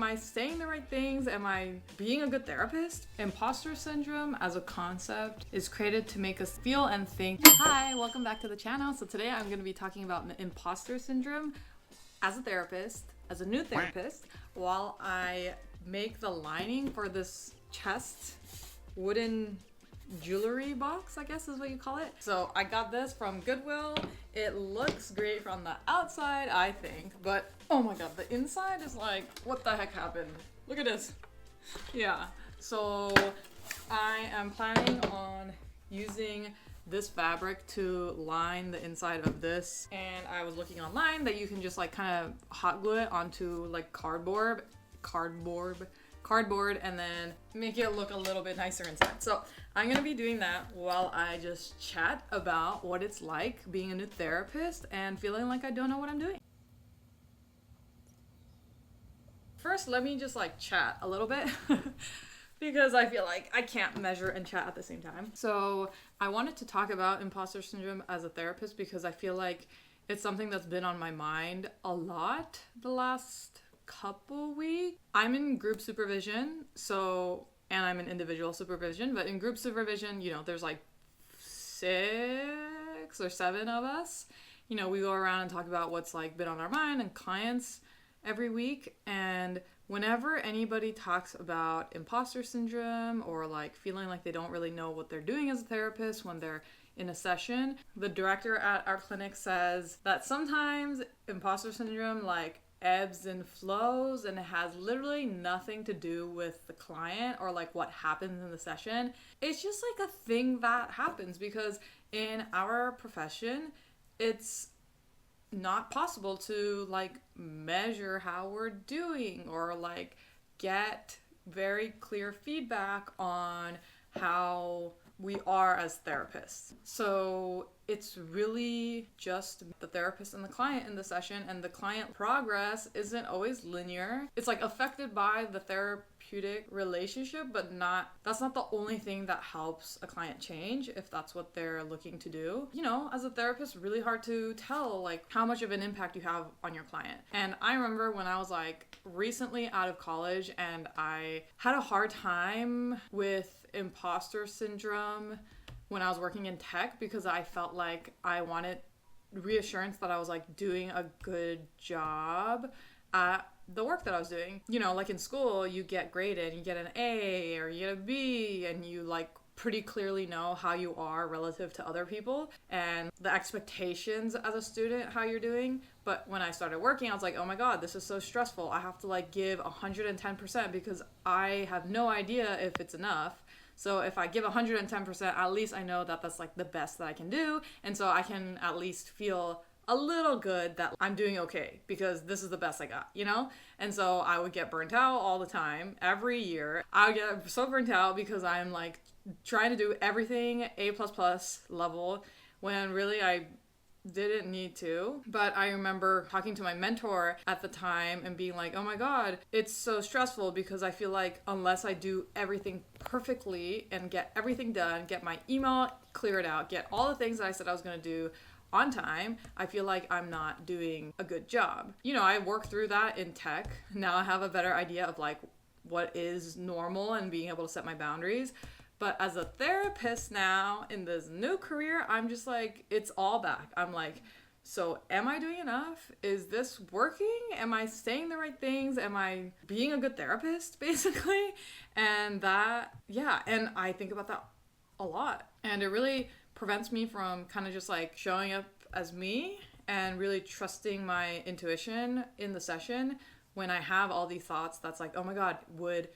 I saying the right things? Am I being a good therapist? Imposter syndrome as a concept is created to make us feel and think. Hi, welcome back to the channel. So today I'm going to be talking about imposter syndrome as a therapist, as a new therapist, while I make the lining for this chest wooden jewelry box, I guess is what you call it. So I got this from Goodwill. It looks great from the outside, I think, but oh my god, the inside is like, what the heck happened? Look at this. Yeah, so I am planning on using this fabric to line the inside of this, and I was looking online that you can just like kind of hot glue it onto like cardboard and then make it look a little bit nicer inside. So I'm gonna be doing that while I just chat about what it's like being a new therapist and feeling like I don't know what I'm doing. First, let me just like chat a little bit because I feel like I can't measure and chat at the same time. So I wanted to talk about imposter syndrome as a therapist because I feel like it's something that's been on my mind a lot the last couple weeks. I'm in group supervision, and I'm in individual supervision, but in group supervision, there's like 6 or 7 of us. We go around and talk about what's like been on our mind and clients every week. And whenever anybody talks about imposter syndrome or like feeling like they don't really know what they're doing as a therapist when they're in a session, the director at our clinic says that sometimes imposter syndrome like ebbs and flows, and it has literally nothing to do with the client or like what happens in the session. It's just like a thing that happens because in our profession, it's not possible to like measure how we're doing or like get very clear feedback on how we are as therapists. So it's really just the therapist and the client in the session, and the client progress isn't always linear. It's like affected by the therapeutic relationship, but that's not the only thing that helps a client change if that's what they're looking to do. As a therapist, really hard to tell like how much of an impact you have on your client. And I remember when I was like recently out of college and I had a hard time with imposter syndrome when I was working in tech because I felt like I wanted reassurance that I was like doing a good job at the work that I was doing. Like in school, you get graded, you get an A or you get a B, and you like pretty clearly know how you are relative to other people and the expectations as a student, how you're doing. But when I started working, I was like, oh my God, this is so stressful. I have to like give 110% because I have no idea if it's enough. So if I give 110%, at least I know that that's like the best that I can do. And so I can at least feel a little good that I'm doing okay because this is the best I got, And so I would get burnt out all the time. Every year I would get so burnt out because I'm like trying to do everything A++ level when really I didn't need to. But I remember talking to my mentor at the time and being like, oh my God, it's so stressful because I feel like unless I do everything perfectly and get everything done, get my email cleared out, get all the things that I said I was going to do on time, I feel like I'm not doing a good job. I worked through that in tech. Now I have a better idea of like what is normal and being able to set my boundaries. But as a therapist now in this new career, I'm just like, it's all back. I'm like, so am I doing enough? Is this working? Am I saying the right things? Am I being a good therapist, basically? And and I think about that a lot. And it really prevents me from kind of just like showing up as me and really trusting my intuition in the session when I have all these thoughts that's like, oh my God, would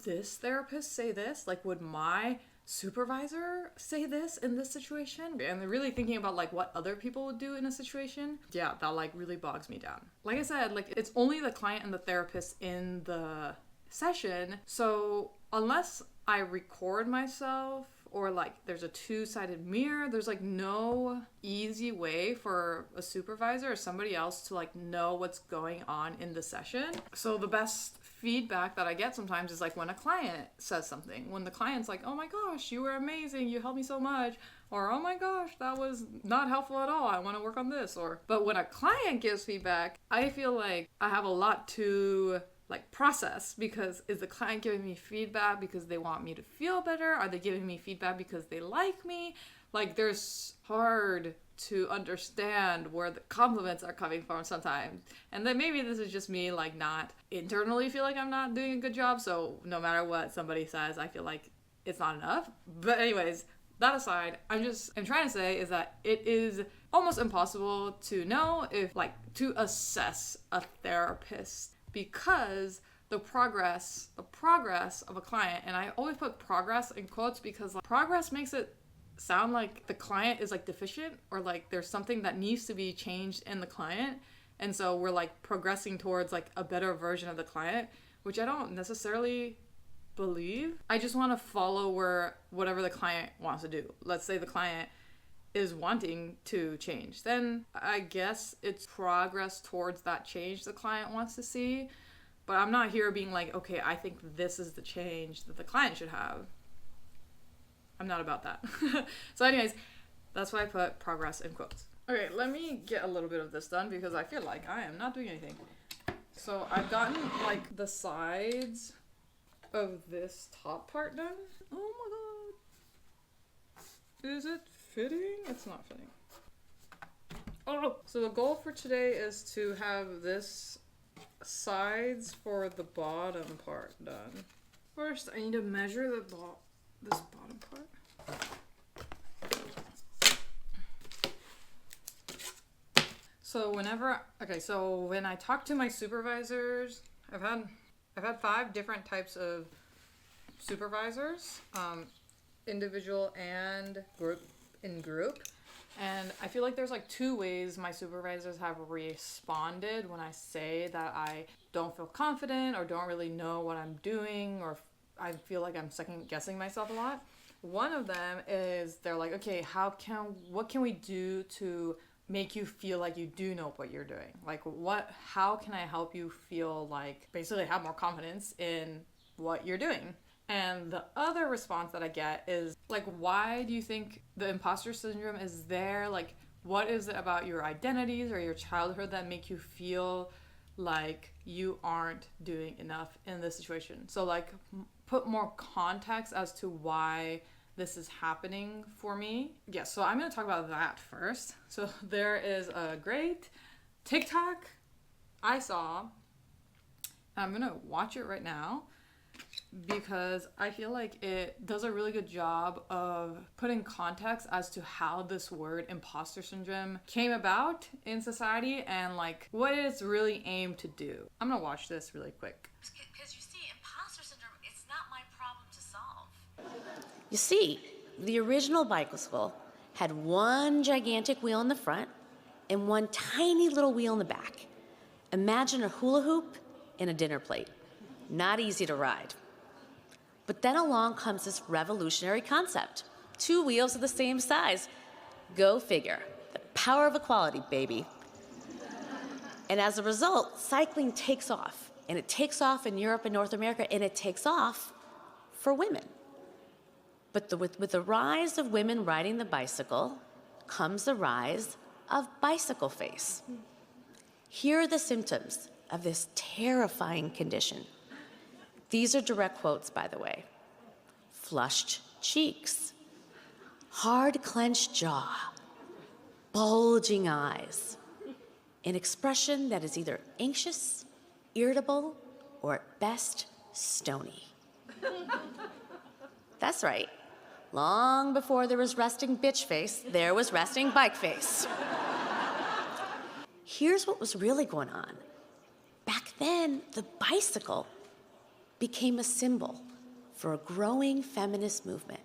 this therapist say this? Like, would my supervisor say this in this situation? And really thinking about like what other people would do in a situation. Yeah, that like really bogs me down. Like I said, like it's only the client and the therapist in the session. So unless I record myself or like there's a 2-sided mirror, there's like no easy way for a supervisor or somebody else to like know what's going on in the session. So the best feedback that I get sometimes is like when a client says something, when the client's like, oh my gosh, you were amazing, you helped me so much, or oh my gosh, that was not helpful at all, I want to work on this. But when a client gives feedback, I feel like I have a lot to like process, because is the client giving me feedback because they want me to feel better? Are they giving me feedback because they like me? Like, there's hard to understand where the compliments are coming from sometimes. And then maybe this is just me, like, not internally feel like I'm not doing a good job. So no matter what somebody says, I feel like it's not enough. But anyways, that aside, I'm trying to say is that it is almost impossible to know if, like, to assess a therapist, because the progress of a client, and I always put progress in quotes because, like, progress makes it sound like the client is, like, deficient, or like there's something that needs to be changed in the client, and so we're, like, progressing towards, like, a better version of the client, which I don't necessarily believe. I just want to follow whatever the client wants to do. Let's say the client is wanting to change, then I guess it's progress towards that change the client wants to see. But I'm not here being like, okay, I think this is the change that the client should have. I'm not about that. So anyways, that's why I put progress in quotes. Okay, let me get a little bit of this done because I feel like I am not doing anything. So I've gotten, like, the sides of this top part done. Oh my god. Is it fitting? It's not fitting. Oh, so the goal for today is to have this sides for the bottom part done. First, I need to measure this bottom part. So when I talk to my supervisors, I've had 5 different types of supervisors, individual and group. And I feel like there's, like, 2 ways my supervisors have responded when I say that I don't feel confident or don't really know what I'm doing, or I feel like I'm second guessing myself a lot. One of them is they're like, okay, what can we do to make you feel like you do know what you're doing? Like, how can I help you feel like, basically, have more confidence in what you're doing? And the other response that I get is, like, why do you think the imposter syndrome is there? Like, what is it about your identities or your childhood that make you feel like you aren't doing enough in this situation? So, like, put more context as to why this is happening for me. Yeah, so I'm going to talk about that first. So there is a great TikTok I saw. I'm going to watch it right now because I feel like it does a really good job of putting context as to how this word imposter syndrome came about in society and, like, what it's really aimed to do. I'm going to watch this really quick. Because you see, imposter syndrome, it's not my problem to solve. You see, the original bicycle had one gigantic wheel in the front and one tiny little wheel in the back. Imagine a hula hoop and a dinner plate. Not easy to ride. But then along comes this revolutionary concept. 2 wheels of the same size. Go figure. The power of equality, baby. And as a result, cycling takes off. And it takes off in Europe and North America, and it takes off for women. But with the rise of women riding the bicycle comes the rise of bicycle face. Here are the symptoms of this terrifying condition. These are direct quotes, by the way. Flushed cheeks, hard clenched jaw, bulging eyes, an expression that is either anxious, irritable, or at best, stony. That's right. Long before there was resting bitch face, there was resting bike face. Here's what was really going on. Back then, the bicycle became a symbol for a growing feminist movement.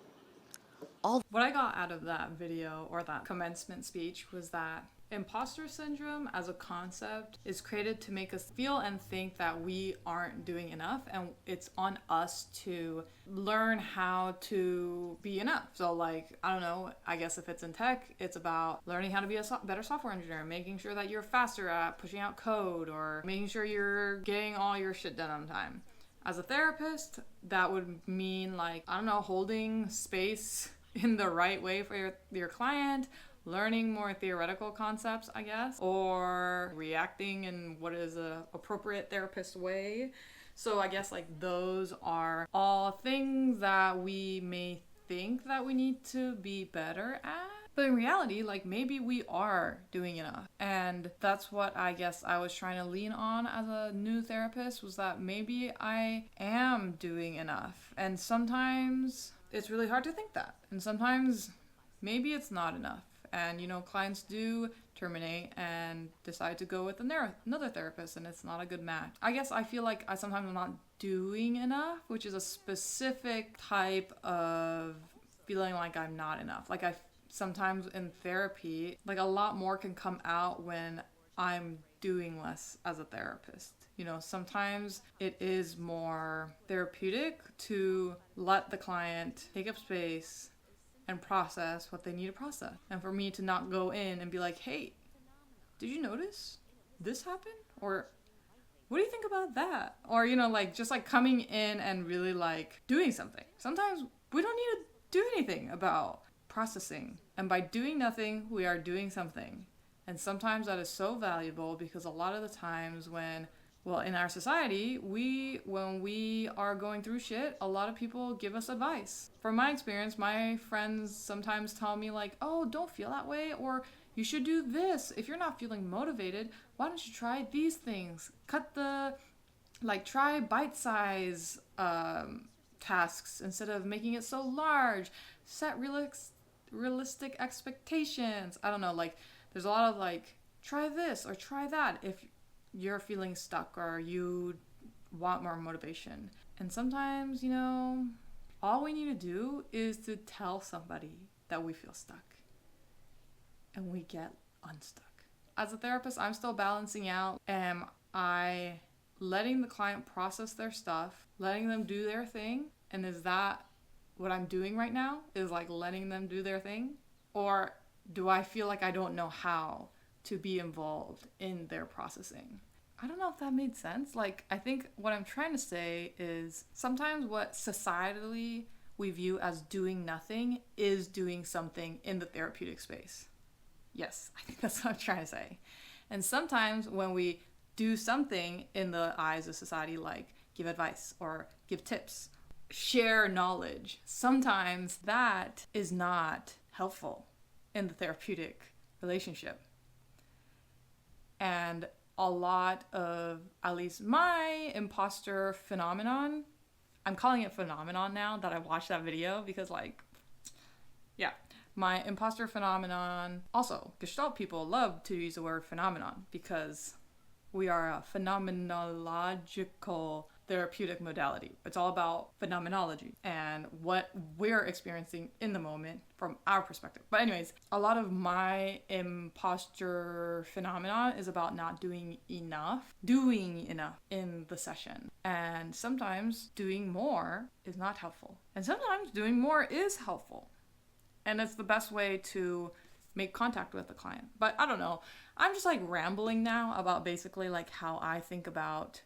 What I got out of that video or that commencement speech was that imposter syndrome as a concept is created to make us feel and think that we aren't doing enough, and it's on us to learn how to be enough. So, like, I don't know, I guess if it's in tech, it's about learning how to be a better software engineer, making sure that you're faster at pushing out code, or making sure you're getting all your shit done on time. As a therapist, that would mean, like, I don't know, holding space in the right way for your client, learning more theoretical concepts, I guess, or reacting in what is a appropriate therapist way. So I guess like those are all things that we may think that we need to be better at. But in reality, like maybe we are doing enough. And that's what I guess I was trying to lean on as a new therapist, was that maybe I am doing enough. And sometimes it's really hard to think that. And sometimes maybe it's not enough. And, clients do terminate and decide to go with another therapist, and it's not a good match. I guess I feel like I sometimes am not doing enough, which is a specific type of feeling like I'm not enough. Like sometimes in therapy, like a lot more can come out when I'm doing less as a therapist. Sometimes it is more therapeutic to let the client take up space and process what they need to process. And for me to not go in and be like, hey, did you notice this happened? Or what do you think about that? Or, just like coming in and really like doing something. Sometimes we don't need to do anything about processing. And by doing nothing, we are doing something. And sometimes that is so valuable, because a lot of the times in our society, when we are going through shit, a lot of people give us advice. From my experience, my friends sometimes tell me like, oh, don't feel that way, or you should do this. If you're not feeling motivated, why don't you try these things? Try bite-size tasks instead of making it so large. Set realistic expectations. I don't know, like there's a lot of like, try this or try that if you're feeling stuck or you want more motivation. And sometimes, all we need to do is to tell somebody that we feel stuck, and we get unstuck. As a therapist, I'm still balancing out, am I letting the client process their stuff, letting them do their thing, and is that what I'm doing right now, is like letting them do their thing? Or do I feel like I don't know how to be involved in their processing? I don't know if that made sense. Like, I think what I'm trying to say is sometimes what societally we view as doing nothing is doing something in the therapeutic space. Yes, I think that's what I'm trying to say. And sometimes when we do something in the eyes of society, like give advice or give tips, share knowledge, sometimes that is not helpful in the therapeutic relationship. And a lot of, at least my imposter phenomenon, I'm calling it phenomenon now that I watched that video, because my imposter phenomenon, also Gestalt people love to use the word phenomenon, because we are a phenomenological therapeutic modality. It's all about phenomenology and what we're experiencing in the moment from our perspective. But anyways, a lot of my imposter phenomenon is about not doing enough in the session. And sometimes doing more is not helpful. And sometimes doing more is helpful. And it's the best way to make contact with the client. But I don't know. I'm just like rambling now about basically like how I think about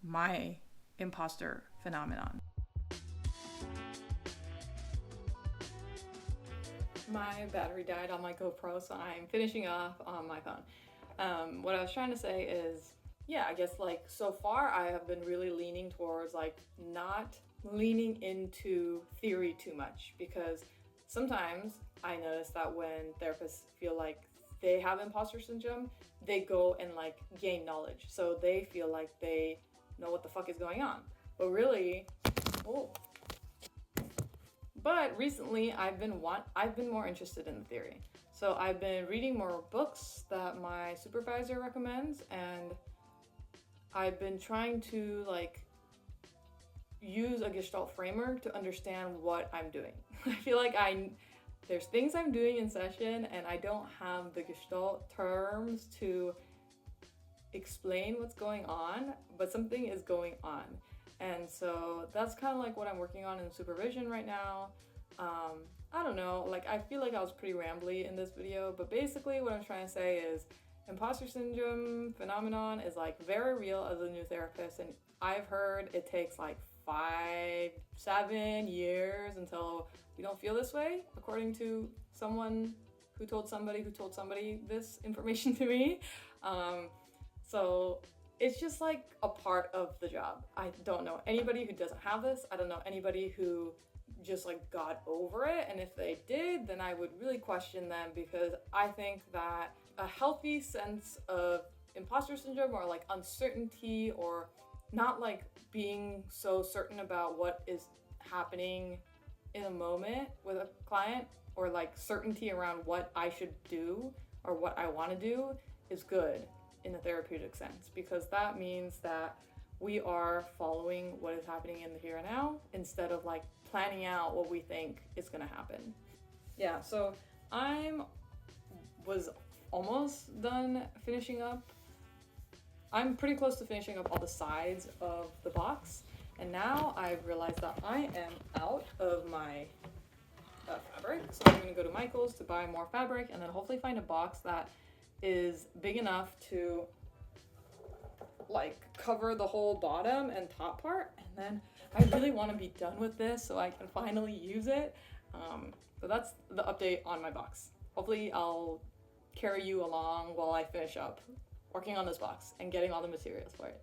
my imposter phenomenon. My battery died on my GoPro, so I'm finishing off on my phone. What I was trying to say is, I guess like so far I have been really leaning towards like not leaning into theory too much, because sometimes I notice that when therapists feel like they have imposter syndrome, they go and like gain knowledge. So they feel like they know what the fuck is going on. But recently I've been more interested in the theory. So I've been reading more books that my supervisor recommends, and I've been trying to like use a Gestalt framework to understand what I'm doing. I feel like there's things I'm doing in session and I don't have the Gestalt terms to explain what's going on, but something is going on. And so that's kind of like what I'm working on in supervision right now. I don't know, like I feel like I was pretty rambly in this video, but basically what I'm trying to say is imposter syndrome phenomenon is like very real as a new therapist, and I've heard it takes like 5-7 years until we don't feel this way, according to someone who told somebody this information to me. So it's just like a part of the job. I don't know anybody who doesn't have this. I don't know anybody who just like got over it. And if they did, then I would really question them, because I think that a healthy sense of imposter syndrome, or like uncertainty, or not like being so certain about what is happening in a moment with a client, or like certainty around what I should do or what I want to do, is good in a therapeutic sense, because that means that we are following what is happening in the here and now, instead of like planning out what we think is going to happen. Yeah, so was almost done finishing up. I'm pretty close to finishing up all the sides of the box, and now I've realized that I am out of my fabric, so I'm going to go to Michael's to buy more fabric, and then hopefully find a box that is big enough to like cover the whole bottom and top part, and then I really want to be done with this so I can finally use it. So that's the update on my box. Hopefully I'll carry you along while I finish up working on this box and getting all the materials for it.